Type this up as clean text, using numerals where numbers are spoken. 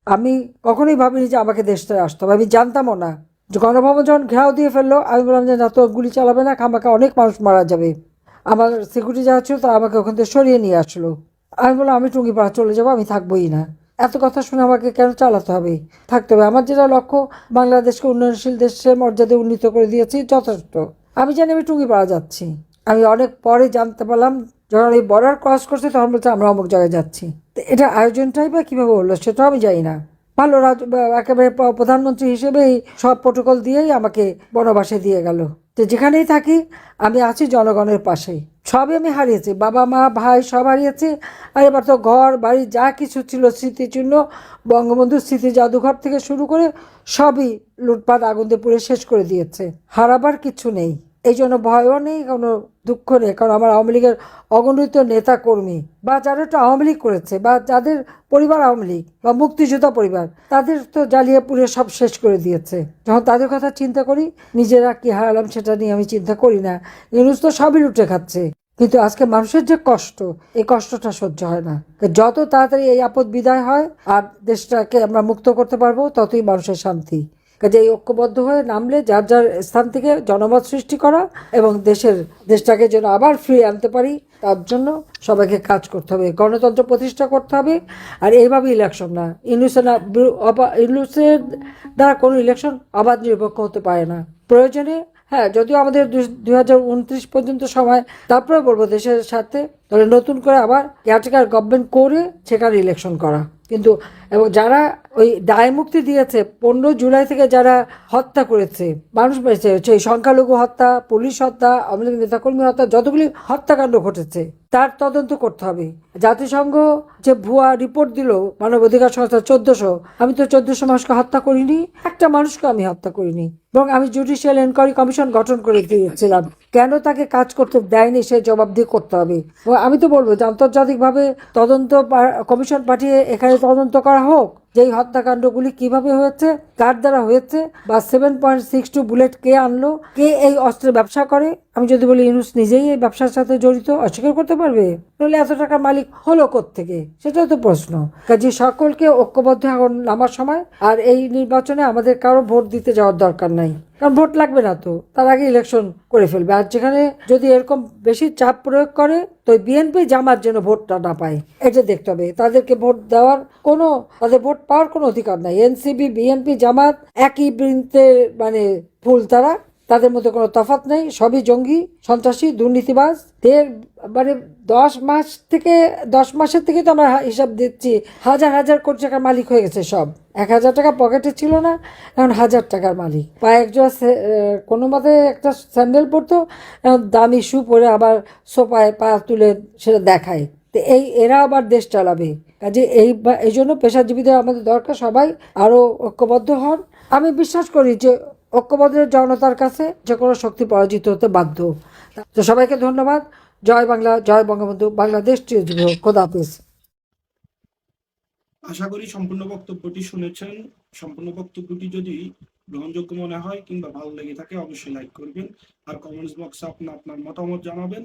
আমি কখনোই ভাবিনি যে আমাকে দেশটা আসতে হবে, আমি জানতামও না যে গণভবন যখন ঘেরাও দিয়ে ফেললো আমি বললাম যে না, তো গুলি চালাবে না, খামাখা অনেক মানুষ মারা যাবে। আমার সিকিউরিটি যারা ছিল তারা আমাকে ওখান থেকে সরিয়ে নিয়ে আসলো। আমি বললাম আমি টুঙ্গিপাড়া চলে যাবো, আমি থাকবোই না। এত কথা শুনে আমাকে কেন চালাতে হবে, থাকতে হবে। আমার যেটা লক্ষ্য, বাংলাদেশকে উন্নয়নশীল দেশের মর্যাদা উন্নীত করে দিয়েছি, যথেষ্ট। আমি জানি আমি টুঙ্গিপাড়া যাচ্ছি। আমি অনেক পরে জানতে পারলাম, যখন এই বর্ডার ক্রস করছে তখন বলছে আমরা অমুক জায়গায় যাচ্ছি। তো এটা আয়োজনটাই বা কীভাবে হলো সেটাও আমি জানি না। ভালো একেবারে প্রধানমন্ত্রী হিসেবেই সব প্রোটোকল দিয়েই আমাকে বনবাসে দিয়ে গেল। তো যেখানেই থাকি আমি আছি জনগণের পাশেই। সবই আমি হারিয়েছি, বাবা মা ভাই সব হারিয়েছি। আর এবার তো ঘর বাড়ি যা কিছু ছিল স্মৃতিচিহ্ন, বঙ্গবন্ধুর স্মৃতি জাদুঘর থেকে শুরু করে সবই লুটপাট আগুন দিয়ে পুড়ে শেষ করে দিয়েছে। হারাবার কিছু নেই, এই জন্য ভয়ও নেই, কোনো দুঃখ নেই। কারণ আমার আওয়ামী লীগের অগণিত নেতা কর্মী বা যারা একটু আওয়ামী লীগ করেছে বা যাদের পরিবার আওয়ামী লীগ বা মুক্তিযোদ্ধা পরিবার, তাদের তো জ্বালিয়ে পুড়িয়ে সব শেষ করে দিয়েছে। যখন তাদের কথা চিন্তা করি, নিজেরা কি হারালাম সেটা নিয়ে আমি চিন্তা করি না। ইউনূস তো সবই লুটে খাচ্ছে। কিন্তু আজকে মানুষের যে কষ্ট, এই কষ্টটা সহ্য হয় না। যত তাড়াতাড়ি এই আপদ বিদায় হয় আর দেশটাকে আমরা মুক্ত করতে পারবো, ততই মানুষের শান্তি। কাজে এই ঐক্যবদ্ধ হয়ে নামলে যার যার স্থান থেকে জনমত সৃষ্টি করা এবং দেশটাকে যেন আবার ফিরিয়ে আনতে পারি, তার জন্য সবাইকে কাজ করতে হবে, গণতন্ত্র প্রতিষ্ঠা করতে হবে। আর এইভাবে ইলেকশন না, ইউনূসের দ্বারা কোনো ইলেকশন অবাধ নিরপেক্ষ হতে পারে না। প্রয়োজনে হ্যাঁ, যদিও আমাদের 2029 পর্যন্ত সময়, তারপরে বলবো দেশের সাথে তাহলে নতুন করে আবার কেয়ারটেকার গভর্নমেন্ট করে সেখানে ইলেকশন করা। কিন্তু এবং যারা ওই দায় মুক্তি দিয়েছে 15 জুলাই থেকে যারা হত্যা করেছে, মানুষ মেরেছে, সেই সংখ্যালঘু হত্যা, পুলিশ হত্যা, আওয়ামী লীগ নেতাকর্মী হত্যা, যতগুলি হত্যাকাণ্ড ঘটেছে তার তদন্ত করতে হবে। জাতিসংঘ যে ভুয়া রিপোর্ট দিল মানবাধিকার সংস্থা 1400, আমি তো 1400 মানুষকে হত্যা করিনি, একটা মানুষকে আমি হত্যা করিনি। এবং আমি জুডিশিয়াল এনকোয়ারি কমিশন গঠন করে দিয়েছিলাম, কেন তাকে কাজ করতে দেয়নি সে জবাবদিহি করতে হবে। আমি তো বলবো যে আন্তর্জাতিকভাবে তদন্ত কমিশন পাঠিয়ে এখানে তদন্ত করা হোক, যে এই হত্যাকাণ্ডগুলি কিভাবে হয়েছে, কার দ্বারা হয়েছে, বা 7.62 বুলেট কে আনলো, কে এই অস্ত্রের ব্যবসা করে। আমি যদি বলি ইউনূস নিজেই এই ব্যবসার সাথে জড়িত, অস্বীকার করতে পারবে? নইলে এত টাকার মালিক হলো কোত্থেকে, সেটাও তো প্রশ্ন। কাজে সকলকে ঐক্যবদ্ধ এখন নামার সময়। আর এই নির্বাচনে আমাদের কারো ভোট দিতে যাওয়ার দরকার নাই, কারণ ভোট লাগবে না, তো তার আগে ইলেকশন করে ফেলবে। আর যেখানে যদি এরকম বেশি চাপ প্রয়োগ করে, তো বিএনপি জামাত যেন ভোটটা না পায়, এটা দেখতে হবে। তাদেরকে ভোট দেওয়ার কোনো, তাদের ভোট পাওয়ার কোনো অধিকার নাই। এনসিপি বিএনপি জামাত একই বৃন্তে মানে ফুল, তাদের মধ্যে কোনো তফাৎ নেই, সবই জঙ্গি সন্ত্রাসী দুর্নীতিবাজ। মানে 10 মাসের থেকে তো আমরা হিসাব দিচ্ছি, হাজার হাজার কোটি টাকার মালিক হয়ে গেছে সব। 1000 টাকা পকেটে ছিল না, এখন 1000 টাকার মালিক। পায়ে একজোড়া কোনো মতে একটা স্যান্ডেল পরতো, এখন দামি শু পরে আবার সোফায় পা তুলে সেটা দেখায়। তো এরা আবার দেশ চালাবে। কাজে এই জন্য পেশাজীবীদের আমাদের দরকার, সবাই আরও ঐক্যবদ্ধ হন। আমি বিশ্বাস করি যে ঐক্যবদ্ধ জনতার কাছে যে কোনো শক্তি পরাজিত হতে বাধ্য। তো সবাইকে ধন্যবাদ। জয় বাংলা, জয় বঙ্গবন্ধু, বাংলাদেশ চিরজীবী হোক। খোদা হাফেজ। আশা করি সম্পূর্ণ বক্তব্যটি শুনেছেন। সম্পূর্ণ বক্তব্যটি যদি গ্রহণযোগ্য মনে হয় কিংবা ভালো লেগে থাকে, অবশ্যই লাইক করবেন আর কমেন্টস বক্সে আপনার মতামত জানাবেন।